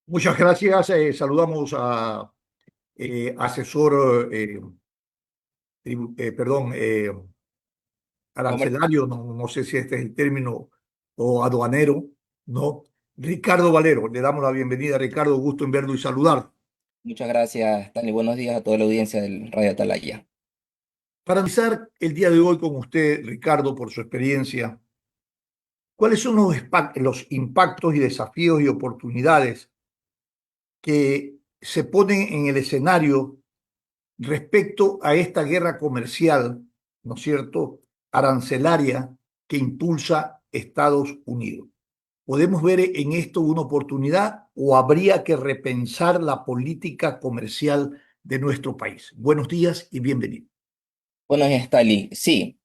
Muchas gracias. Saludamos a asesor, perdón, Comer- arancelario, no sé si este es el término, o aduanero, ¿no? Ricardo Valero. Le damos la bienvenida, Ricardo. Gusto en verlo y saludar. Muchas gracias, Stanley. Buenos días a toda la audiencia del Radio Atalaya. Para analizar el día de hoy con usted, Ricardo, por su experiencia, ¿cuáles son los impactos y desafíos y oportunidades que se ponen en el escenario respecto a esta guerra comercial, ¿no es cierto?, arancelaria que impulsa Estados Unidos? ¿Podemos ver en esto una oportunidad o habría que repensar la política comercial de nuestro país? Buenos días y bienvenido. Bueno, Stanley, sí,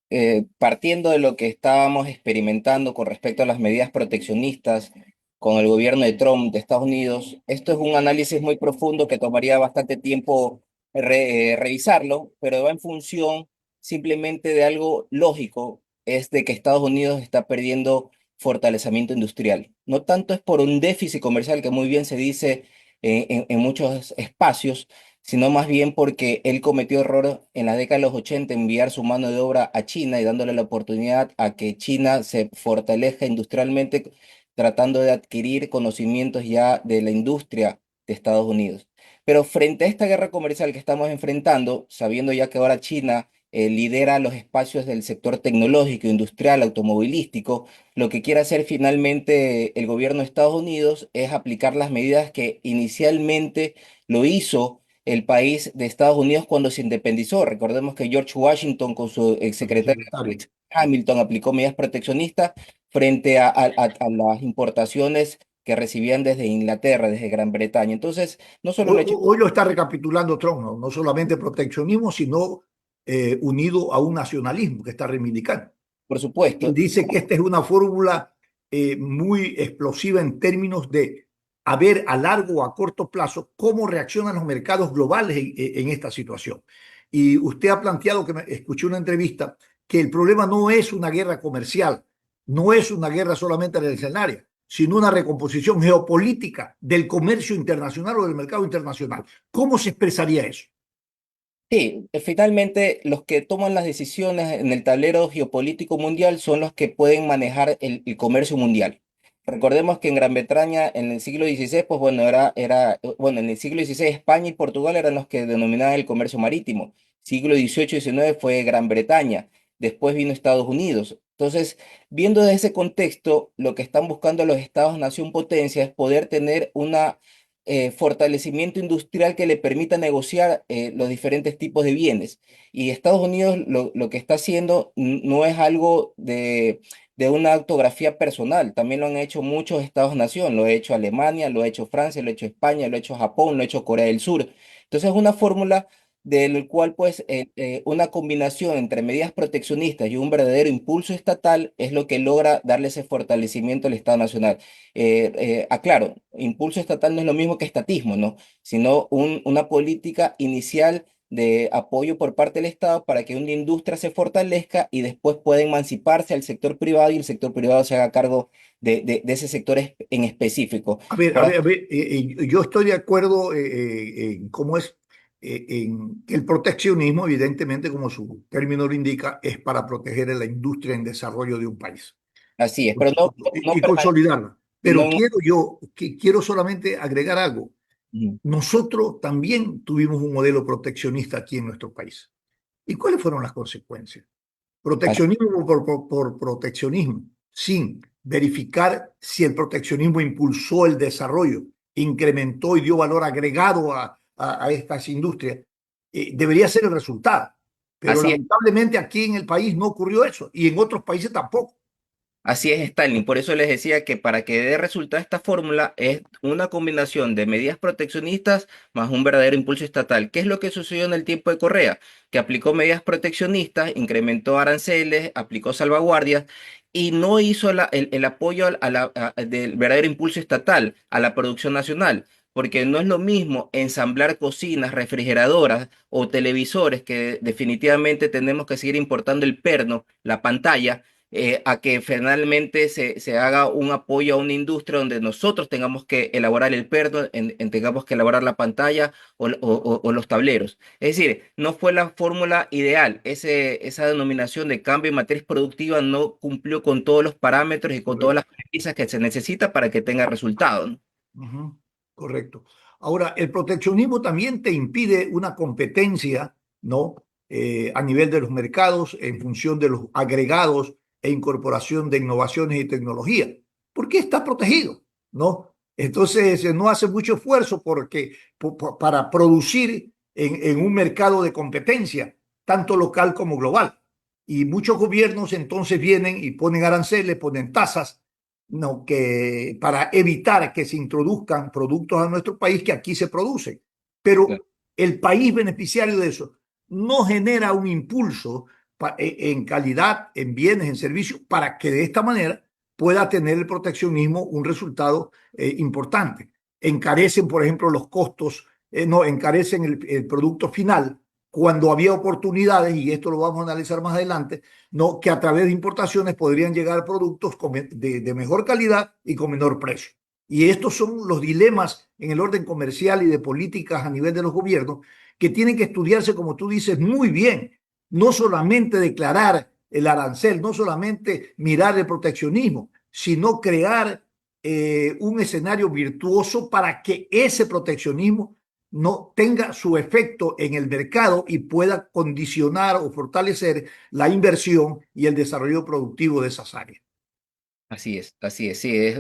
partiendo de lo que estábamos experimentando con respecto a las medidas proteccionistas con el gobierno de Trump de Estados Unidos, esto es un análisis muy profundo que tomaría bastante tiempo revisarlo, pero va en función simplemente de algo lógico, es de que Estados Unidos está perdiendo fortalecimiento industrial. No tanto es por un déficit comercial que muy bien se dice en muchos espacios, sino más bien porque él cometió error en la década de los 80 enviar su mano de obra a China y dándole la oportunidad a que China se fortalezca industrialmente, tratando de adquirir conocimientos ya de la industria de Estados Unidos. Pero frente a esta guerra comercial que estamos enfrentando, sabiendo ya que ahora China lidera los espacios del sector tecnológico, industrial, automovilístico, lo que quiere hacer finalmente el gobierno de Estados Unidos es aplicar las medidas que inicialmente lo hizo el país de Estados Unidos cuando se independizó. Recordemos que George Washington con su Su exsecretario secretario. Hamilton aplicó medidas proteccionistas frente a las importaciones que recibían desde Inglaterra, desde Gran Bretaña. Entonces, no solo Hoy, lo ha hecho, hoy lo está recapitulando Trump, ¿no? No solamente proteccionismo, sino unido a un nacionalismo que está reivindicando. por Él supuesto, dice que esta es una fórmula muy explosiva en términos de a ver a largo o a corto plazo cómo reaccionan los mercados globales en esta situación. Y usted ha planteado, escuché una entrevista, que el problema no es una guerra comercial, no es una guerra solamente arancelaria, sino una recomposición geopolítica del comercio internacional o del mercado internacional. ¿Cómo se expresaría eso? sí, finalmente los que toman las decisiones en el tablero geopolítico mundial son los que pueden manejar el comercio mundial. Recordemos que en Gran Bretaña en el siglo XVI, pues bueno, bueno, en el siglo XVI España y Portugal eran los que denominaban el comercio marítimo. Siglo XVIII y XIX fue Gran Bretaña, después vino Estados Unidos. Entonces, viendo desde ese contexto, lo que están buscando los estados-nación potencia es poder tener una fortalecimiento industrial que le permita negociar los diferentes tipos de bienes. Y Estados Unidos lo que está haciendo no es algo de una autografía personal, también lo han hecho muchos estados-nación, lo ha hecho Alemania, lo ha hecho Francia, lo ha hecho España, lo ha hecho Japón, lo ha hecho Corea del Sur. Entonces es una fórmula del cual pues una combinación entre medidas proteccionistas y un verdadero impulso estatal es lo que logra darle ese fortalecimiento al Estado Nacional. Aclaro, impulso estatal no es lo mismo que estatismo, ¿no? Sino una política inicial de apoyo por parte del Estado para que una industria se fortalezca y después pueda emanciparse al sector privado y el sector privado se haga cargo de ese sector en específico. A ver, a Por ver, a ver, yo estoy de acuerdo en cómo es, en que el proteccionismo, evidentemente, como su término lo indica, es para proteger a la industria en desarrollo de un país así es, pero no, no y consolidarla. no Pero en- quiero solamente agregar algo. Ujú. Nosotros también tuvimos un modelo proteccionista aquí en nuestro país. ¿Y cuáles fueron las consecuencias? Así, Proteccionismo por proteccionismo, sin verificar si el proteccionismo impulsó el desarrollo, incrementó y dio valor agregado a estas industrias, debería ser el resultado. Pero así es. lamentablemente aquí en el país no ocurrió eso y en otros países tampoco. Así es, Stalin. Por eso les decía que para que dé resultado esta fórmula es una combinación de medidas proteccionistas más un verdadero impulso estatal. ¿Qué es lo que sucedió en el tiempo de Correa? Que aplicó medidas proteccionistas, incrementó aranceles, aplicó salvaguardias y no hizo el apoyo del verdadero impulso estatal a la producción nacional. Porque no es lo mismo ensamblar cocinas, refrigeradoras o televisores que definitivamente tenemos que seguir importando el perno, la pantalla a que finalmente se haga un apoyo a una industria donde nosotros tengamos que elaborar el perno, tengamos que elaborar la pantalla o los tableros. Es decir, no fue la fórmula ideal. Esa denominación de cambio en matriz productiva no cumplió con todos los parámetros y con todas las Correcto. premisas que se necesita para que tenga resultado, ¿no? Ujú, correcto. Ahora, el proteccionismo también te impide una competencia, ¿no? A nivel de los mercados en función de los agregados e incorporación de innovaciones y tecnología. ¿Por qué está protegido? ¿No? Entonces, no hace mucho esfuerzo para producir en un mercado de competencia, tanto local como global. Y muchos gobiernos entonces vienen y ponen aranceles, ponen tasas, no, que para evitar que se introduzcan productos a nuestro país que aquí se producen. Pero el país beneficiario de eso no genera un impulso en calidad, en bienes, en servicios, para que de esta manera pueda tener el proteccionismo un resultado importante. Encarecen, por ejemplo, los costos, no, encarecen el producto final cuando había oportunidades, y esto lo vamos a analizar más adelante, no, que a través de importaciones podrían llegar productos de mejor calidad y con menor precio. Y estos son los dilemas en el orden comercial y de políticas a nivel de los gobiernos que tienen que estudiarse, como tú dices, muy bien. No solamente declarar el arancel, no solamente mirar el proteccionismo, sino crear un escenario virtuoso para que ese proteccionismo no tenga su efecto en el mercado y pueda condicionar o fortalecer la inversión y el desarrollo productivo de esas áreas. Así es, sí,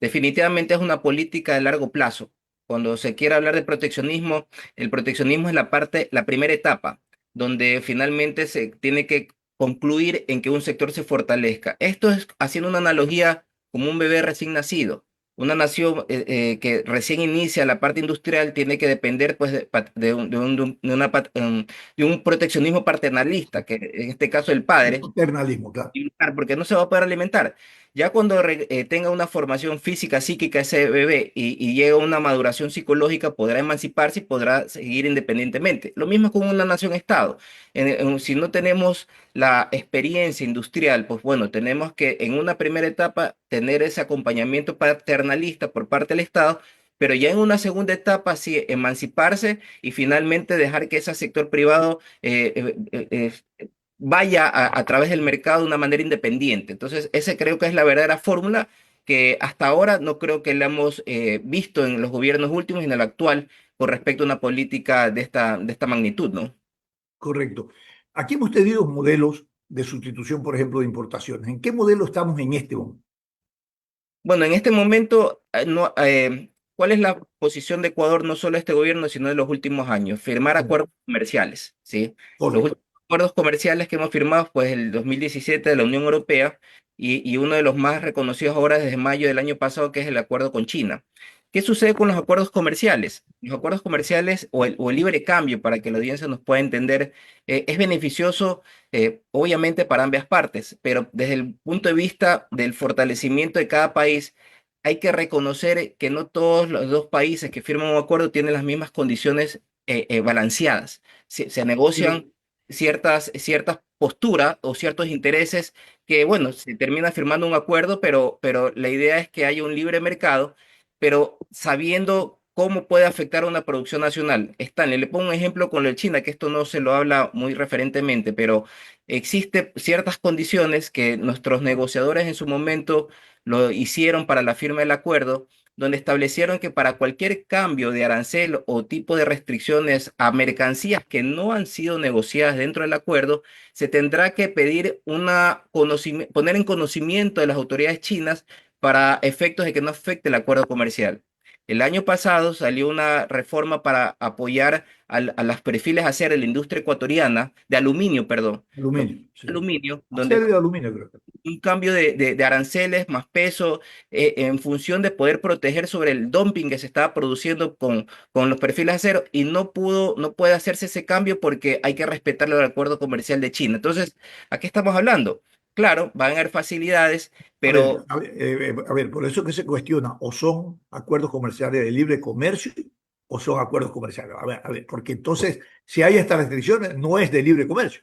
definitivamente es una política de largo plazo. Cuando se quiere hablar de proteccionismo, el proteccionismo es la parte, la primera etapa, donde finalmente se tiene que concluir en que un sector se fortalezca. Esto es haciendo una analogía como un bebé recién nacido. Una nación que recién inicia la parte industrial tiene que depender pues de un proteccionismo paternalista, que en este caso el El padre paternalismo, claro. alimentar, porque no se va a poder alimentar. Ya cuando tenga una formación física, psíquica ese bebé y llegue a una maduración psicológica, podrá emanciparse y podrá seguir independientemente. Lo mismo con una nación-estado. Si no tenemos la experiencia industrial, pues bueno, tenemos que en una primera etapa tener ese acompañamiento paternalista por parte del Estado. Pero ya en una segunda etapa, sí, emanciparse y finalmente dejar que ese sector privado vaya a través del mercado de una manera independiente. Entonces, ese creo que es la verdadera fórmula que hasta ahora no creo que la hemos visto en los gobiernos últimos y en el actual con respecto a una política de esta magnitud, ¿no? Correcto. Aquí hemos tenido modelos de sustitución, por ejemplo, de importaciones. ¿En qué modelo estamos en este momento? Bueno, en este momento, ¿cuál es la posición de Ecuador, no solo de este gobierno, sino de los últimos años? Firmar acuerdos comerciales, ¿sí? Los Correcto. últimos acuerdos comerciales que hemos firmado, pues el 2017 de la Unión Europea y uno de los más reconocidos ahora desde mayo del año pasado, que es el acuerdo con China. ¿Qué sucede con los acuerdos comerciales? Los acuerdos comerciales o el libre cambio, para que la audiencia nos pueda entender, es beneficioso obviamente para ambas partes, pero desde el punto de vista del fortalecimiento de cada país, hay que reconocer que no todos los dos países que firman un acuerdo tienen las mismas condiciones balanceadas. Se negocian ciertas posturas o ciertos intereses que, bueno, se termina firmando un acuerdo, pero la idea es que haya un libre mercado, pero sabiendo cómo puede afectar a una producción nacional. Stanley, le pongo un ejemplo con lo de China, que esto no se lo habla muy referentemente, pero existen ciertas condiciones que nuestros negociadores en su momento lo hicieron para la firma del acuerdo, donde establecieron que para cualquier cambio de arancel o tipo de restricciones a mercancías que no han sido negociadas dentro del acuerdo, se tendrá que pedir poner en conocimiento de las autoridades chinas para efectos de que no afecte el acuerdo comercial. El año pasado salió una reforma para apoyar a los perfiles de acero de la industria ecuatoriana, de aluminio, perdón, Aluminio, sí. aluminio, donde Acero y aluminio, creo que. un cambio de aranceles más peso en función de poder proteger sobre el dumping que se estaba produciendo con los perfiles de acero y no puede hacerse ese cambio porque hay que respetar el acuerdo comercial de China. Entonces, ¿a qué estamos hablando? Claro, van a haber facilidades, pero A ver, por eso que se cuestiona, o son acuerdos comerciales de libre comercio o son acuerdos comerciales. A ver, porque entonces, si hay estas restricciones, no es de libre comercio.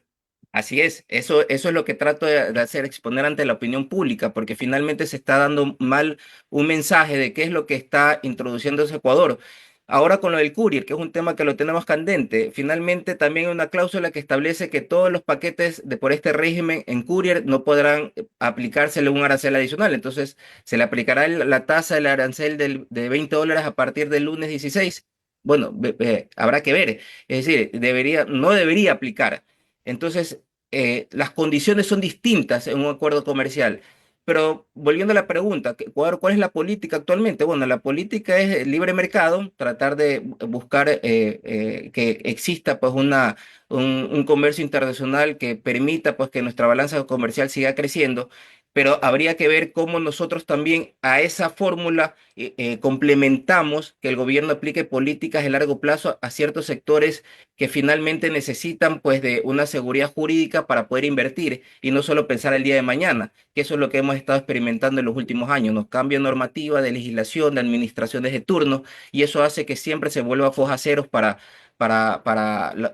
Así es, eso es lo que trato de hacer, exponer ante la opinión pública, porque finalmente se está dando mal un mensaje de qué es lo que está introduciendo ese Ecuador. Ahora con lo del courier, que es un tema que lo tenemos candente, finalmente también hay una cláusula que establece que todos los paquetes de por este régimen en courier no podrán aplicársele un arancel adicional. Entonces, se le aplicará la tasa del arancel de $20 a partir del lunes 16. Bueno, habrá que ver. Es decir, no debería aplicar. Entonces, las condiciones son distintas en un acuerdo comercial. Pero volviendo a la pregunta, ¿cuál es la política actualmente? Bueno, la política es el libre mercado, tratar de buscar que exista pues un comercio internacional que permita pues que nuestra balanza comercial siga creciendo, pero habría que ver cómo nosotros también a esa fórmula complementamos que el gobierno aplique políticas de largo plazo a ciertos sectores que finalmente necesitan pues de una seguridad jurídica para poder invertir y no solo pensar el día de mañana, que eso es lo que hemos estado experimentando en los últimos años, nos cambia normativa de legislación, de administraciones de turno, y eso hace que siempre se vuelva foja ceros para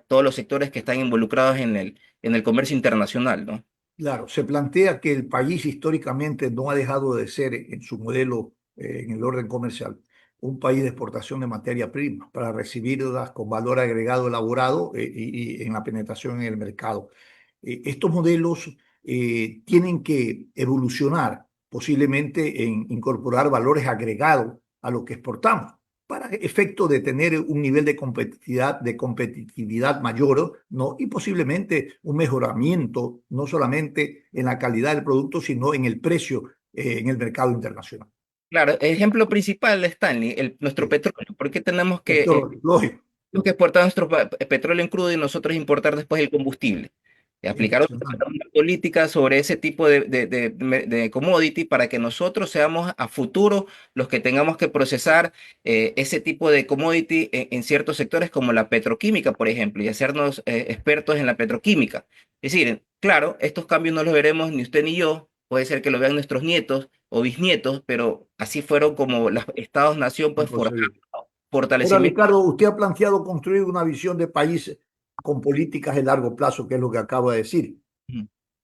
todos los sectores que están involucrados en el comercio internacional, ¿no? Claro, se plantea que el país históricamente no ha dejado de ser en su modelo, en el orden comercial, un país de exportación de materia prima para recibirlas con valor agregado elaborado y en la penetración en el mercado. Estos modelos tienen que evolucionar posiblemente en incorporar valores agregados a lo que exportamos para efecto de tener un nivel de competitividad mayor, ¿no? Y posiblemente un mejoramiento, no solamente en la calidad del producto, sino en el precio en el mercado internacional. Claro, ejemplo principal, Stanley, nuestro Sí. petróleo. ¿Por qué tenemos Esto, lógico, que exportar nuestro petróleo en crudo y nosotros importar después el combustible? Aplicar impresionante. una política sobre ese tipo de commodity para que nosotros seamos a futuro los que tengamos que procesar ese tipo de commodity en ciertos sectores como la petroquímica, por ejemplo, y hacernos expertos en la petroquímica. Es decir, claro, estos cambios no los veremos ni usted ni yo, puede ser que lo vean nuestros nietos o bisnietos, pero así fueron como los estados-nación pues forjaron Inconcebible. Ahora, fortalecimiento. Ricardo, usted ha planteado construir una visión de país con políticas de largo plazo, que es lo que acabo de decir,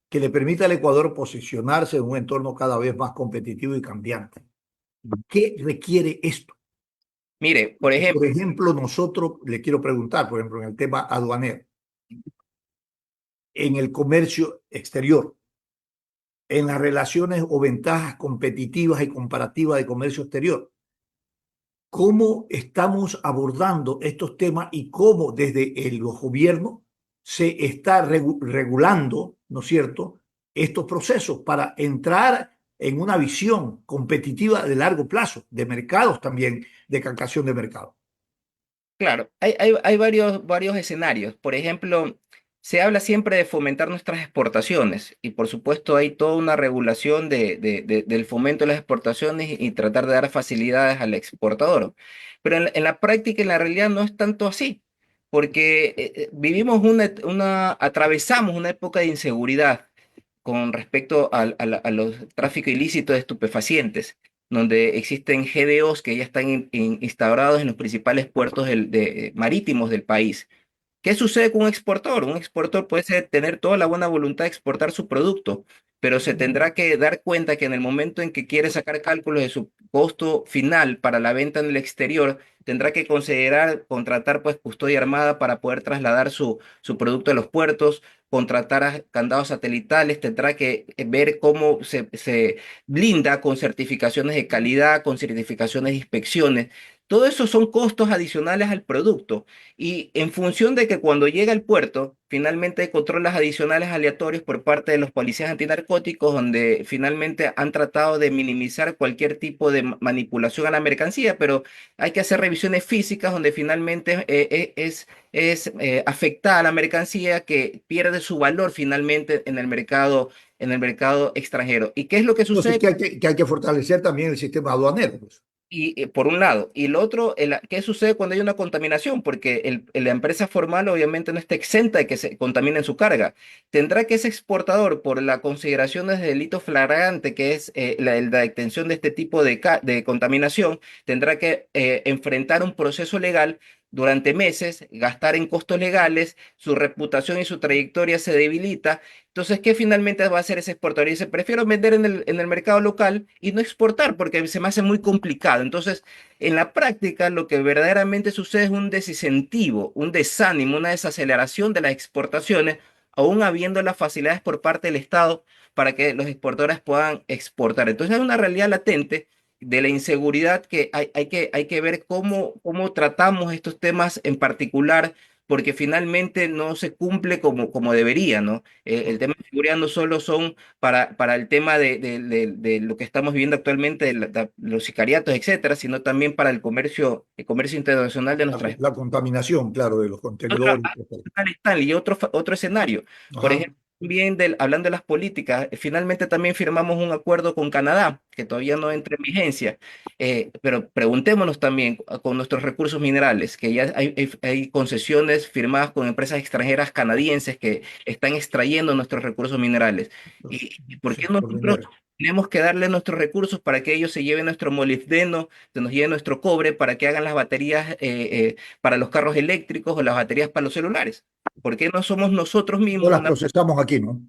que le permita al Ecuador posicionarse en un entorno cada vez más competitivo y cambiante. ¿Qué requiere esto? Mire, por Por ejemplo, ejemplo, nosotros, le quiero preguntar, por ejemplo, en el tema aduanero, en el comercio exterior, en las relaciones o ventajas competitivas y comparativas de comercio exterior, ¿cómo estamos abordando estos temas y cómo desde los gobiernos se está regulando, ¿no es cierto?, estos procesos para entrar en una visión competitiva de largo plazo, de mercados también, de captación de mercado. claro, hay varios escenarios. Por ejemplo, se habla siempre de fomentar nuestras exportaciones y por supuesto hay toda una regulación del fomento de las exportaciones y tratar de dar facilidades al exportador. Pero en la práctica, en la realidad, no es tanto así, porque vivimos atravesamos una época de inseguridad con respecto a los tráficos ilícitos de estupefacientes, donde existen GBOs que ya están instaurados en los principales puertos marítimos del país. ¿Qué sucede con un exportador? Un exportador puede tener toda la buena voluntad de exportar su producto, pero se tendrá que dar cuenta que en el momento en que quiere sacar cálculos de su costo final para la venta en el exterior, tendrá que considerar contratar pues custodia armada para poder trasladar su producto a los puertos, contratar a candados satelitales, tendrá que ver cómo se blinda con certificaciones de calidad, con certificaciones de inspecciones. Todo eso son costos adicionales al producto. Y en función de que cuando llega al puerto, finalmente hay controles adicionales aleatorios por parte de los policías antinarcóticos, donde finalmente han tratado de minimizar cualquier tipo de manipulación a la mercancía, pero hay que hacer revisiones físicas donde finalmente es afectada la mercancía que pierde su valor finalmente en el mercado extranjero. ¿Y qué es lo que Entonces, sucede? que hay que fortalecer también el sistema aduanero, pues. Y por un lado, y lo otro, ¿qué sucede cuando hay una contaminación? Porque la empresa formal obviamente no está exenta de que se contamine su carga. Tendrá que ese exportador, por la consideración de delito flagrante, que es la detención de este tipo de contaminación, tendrá que enfrentar un proceso legal durante meses, gastar en costos legales, su reputación y su trayectoria se debilita. Entonces, ¿qué finalmente va a hacer ese exportador? Y dice, prefiero vender en el mercado local y no exportar porque se me hace muy complicado. Entonces, en la práctica, lo que verdaderamente sucede es un desincentivo, un desánimo, una desaceleración de las exportaciones, aún habiendo las facilidades por parte del Estado para que los exportadores puedan exportar. Entonces, hay una realidad latente de la inseguridad que hay que ver cómo tratamos estos temas en particular, porque finalmente no se cumple como debería, ¿no? El tema de seguridad no solo son para el tema de lo que estamos viviendo actualmente, los sicariatos, etcétera, sino también para el comercio internacional de nuestras. La contaminación, claro, de los contenedores. Y otro escenario. Por Ajá. ejemplo, también hablando de las políticas, finalmente también firmamos un acuerdo con Canadá, que todavía no entra en vigencia, pero preguntémonos también con nuestros recursos minerales, que ya hay concesiones firmadas con empresas extranjeras canadienses que están extrayendo nuestros recursos minerales. ¿Y por qué Sector nosotros minero. tenemos que darle nuestros recursos para que ellos se lleven nuestro molibdeno, se nos lleven nuestro cobre, para que hagan las baterías para los carros eléctricos o las baterías para los celulares? ¿Por qué no somos nosotros No mismos las procesamos aquí, ¿no?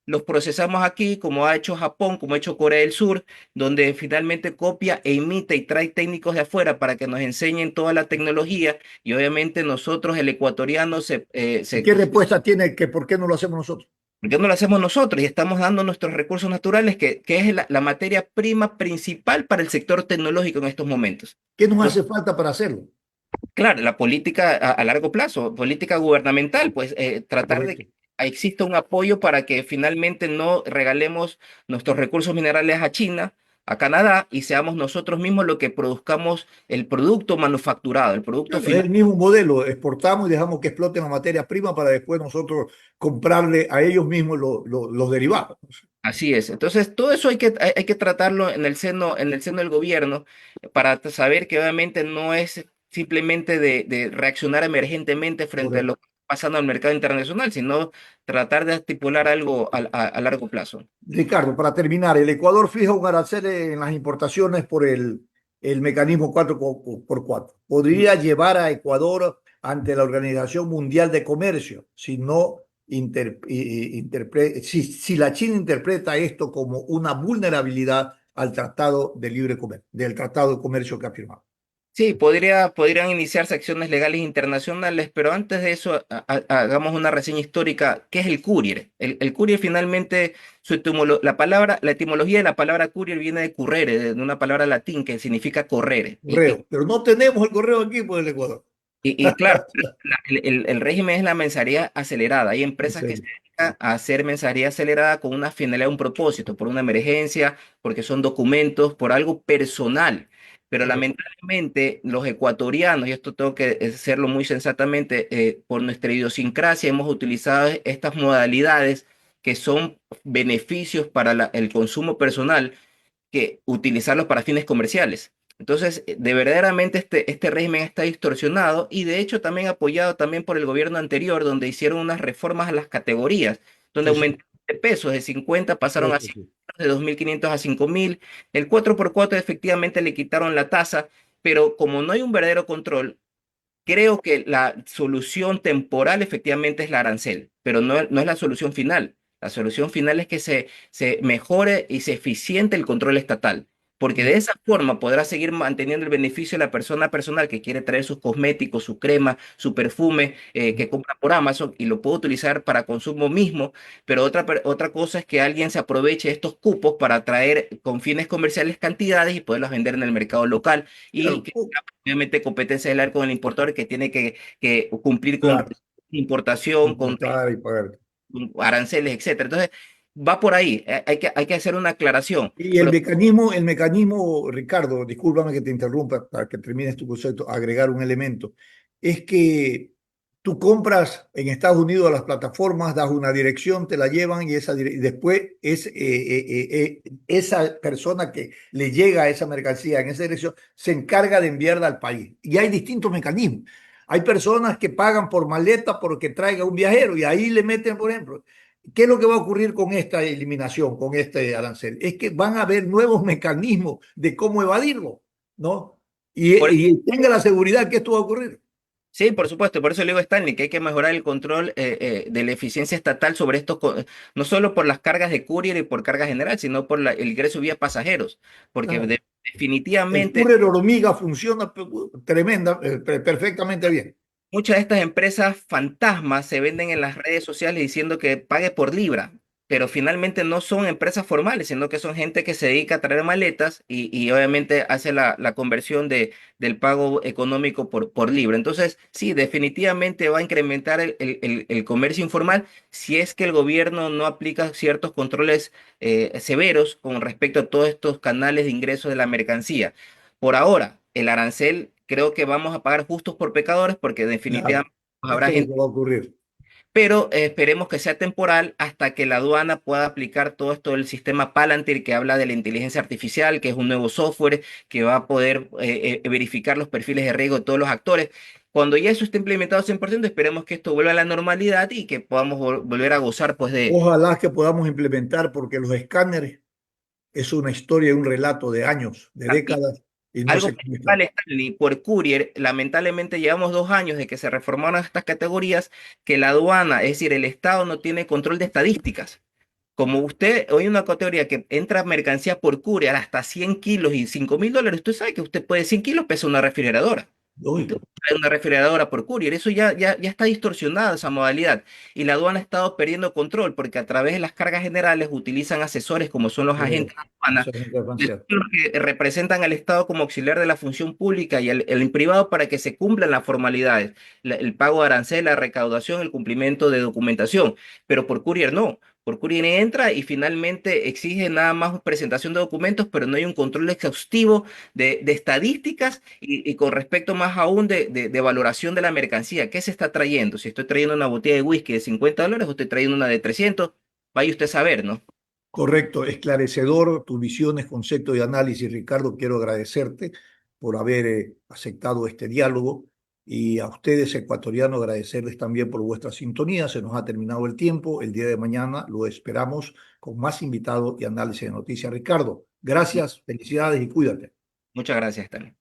los procesamos aquí, como ha hecho Japón, como ha hecho Corea del Sur, donde finalmente copia e imita y trae técnicos de afuera para que nos enseñen toda la tecnología y obviamente nosotros, el ecuatoriano, ¿Y qué respuesta tiene que por qué no lo hacemos nosotros? ¿por qué no lo hacemos nosotros? Y estamos dando nuestros recursos naturales, que es la materia prima principal para el sector tecnológico en estos momentos. ¿Qué nos Entonces, hace falta para hacerlo? claro, la política a largo plazo, política gubernamental, pues tratar de Correcto. que exista un apoyo para que finalmente no regalemos nuestros recursos minerales a China, a Canadá, y seamos nosotros mismos los que produzcamos el producto manufacturado, el producto Claro, es final. el mismo modelo, exportamos y dejamos que exploten la materia prima para después nosotros comprarle a ellos mismos los derivados. Así es. Entonces, todo eso hay que tratarlo en el seno del gobierno para saber que obviamente no es simplemente de reaccionar emergentemente frente a lo Correcto. que está pasando en el mercado internacional, sino tratar de estipular algo a largo plazo. Ricardo, para terminar, el Ecuador fija un arancel en las importaciones por el mecanismo 4x4. ¿Podría llevar a Ecuador ante la Organización Mundial de Comercio si no si la China interpreta esto como una vulnerabilidad al Tratado de Libre Comercio, del Tratado de Comercio que ha firmado? Sí, podrían iniciarse acciones legales internacionales, pero antes de eso hagamos una reseña histórica. ¿Qué es el courier? El courier finalmente, la etimología de la palabra courier viene de currere, de una palabra latín que significa correr. Correo, pero no tenemos el correo aquí por el Ecuador. Y claro, el régimen es la mensajería acelerada. Hay En empresas que se serio. dedican a hacer mensajería acelerada con una finalidad, un propósito, por una emergencia, porque son documentos, por algo personal. Pero Correcto. lamentablemente los ecuatorianos, y esto tengo que hacerlo muy sensatamente, por nuestra idiosincrasia hemos utilizado estas modalidades que son beneficios para el consumo personal que utilizarlos para fines comerciales. Entonces, de verdaderamente este régimen está distorsionado y de hecho también apoyado también por el gobierno anterior, donde hicieron unas reformas a las categorías, donde Sí, sí, aumentaron de pesos de 50 pasaron a eso 100, sí. de 2.500 a 5.000. El 4x4 efectivamente le quitaron la tasa, pero como no hay un verdadero control, creo que la solución temporal efectivamente es la arancel, pero no es la solución final. La solución final es que se mejore y se eficiente el control estatal, porque de esa forma podrá seguir manteniendo el beneficio de la persona personal que quiere traer sus cosméticos, su crema, su perfume, que compra por Amazon y lo puede utilizar para consumo mismo, pero otra cosa es que alguien se aproveche de estos cupos para traer con fines comerciales cantidades y poderlas vender en el mercado local y Claro, que obviamente competencia del con el importador que tiene que cumplir con claro, importación, importar y pagar. con aranceles, etcétera. Entonces, va por ahí. Hay que hacer una aclaración. Y Pero el mecanismo, Ricardo, discúlpame que te interrumpa para que termines tu concepto, agregar un elemento, es que tú compras en Estados Unidos a las plataformas, das una dirección, te la llevan y y después esa persona que le llega esa mercancía en esa dirección se encarga de enviarla al país. Y hay distintos mecanismos. Hay personas que pagan por maleta porque traiga un viajero y ahí le meten, por ejemplo. ¿Qué es lo que va a ocurrir con esta eliminación, con este arancel? Es que van a haber nuevos mecanismos de cómo evadirlo, ¿no? por, Y tenga la seguridad que esto va a ocurrir. Sí, por supuesto, por eso le digo a Stanley que hay que mejorar el control de la eficiencia estatal sobre esto, no solo por las cargas de courier y por carga general, sino por el ingreso vía pasajeros, porque Claro. El definitivamente courier hormiga funciona tremenda, perfectamente bien. muchas de estas empresas fantasmas se venden en las redes sociales diciendo que pague por libra, pero finalmente no son empresas formales, sino que son gente que se dedica a traer maletas y obviamente hace la conversión del pago económico por libra. Entonces, sí, definitivamente va a incrementar el comercio informal si es que el gobierno no aplica ciertos controles severos con respecto a todos estos canales de ingreso de la mercancía. Por ahora, el arancel creo que vamos a pagar justos por pecadores porque Claro, definitivamente esto habrá es lo gente, que va a ocurrir. pero esperemos que sea temporal hasta que la aduana pueda aplicar todo esto del sistema Palantir que habla de la inteligencia artificial, que es un nuevo software que va a poder verificar los perfiles de riesgo de todos los actores. Cuando ya eso esté implementado 100%, esperemos que esto vuelva a la normalidad y que podamos volver a gozar pues de Ojalá que podamos implementar, porque los escáneres es una historia y un relato de años, de décadas, y no algo se principal, comunica. Stanley, por Courier, lamentablemente llevamos 2 años de que se reformaron estas categorías, que la aduana, es decir, el Estado no tiene control de estadísticas. Como usted, hoy una categoría que entra mercancía por Courier hasta 100 kilos y $5.000, usted sabe que usted puede, 100 kilos pesa una refrigeradora. Usted Lógico, trae una refrigeradora por courier, eso ya está distorsionada esa modalidad. Y la aduana ha estado perdiendo control porque a través de las cargas generales utilizan asesores como son los agentes de aduana, eso es interferencia. los que representan al Estado como auxiliar de la función pública y el privado para que se cumplan las formalidades, el pago de arancel, la recaudación, el cumplimiento de documentación. Pero por courier no. Por courier entra y finalmente exige nada más presentación de documentos, pero no hay un control exhaustivo de estadísticas y con respecto más aún de valoración de la mercancía. ¿Qué se está trayendo? Si estoy trayendo una botella de whisky de $50 o estoy trayendo una de 300, vaya usted a saber, ¿no? Correcto, esclarecedor tus visiones, conceptos y análisis, Ricardo. Quiero agradecerte por haber aceptado este diálogo y a ustedes, ecuatorianos, agradecerles también por vuestra sintonía. Se nos ha terminado el tiempo. El día de mañana lo esperamos con más invitados y análisis de noticias. Ricardo, gracias, felicidades y cuídate. Muchas gracias, Stanley.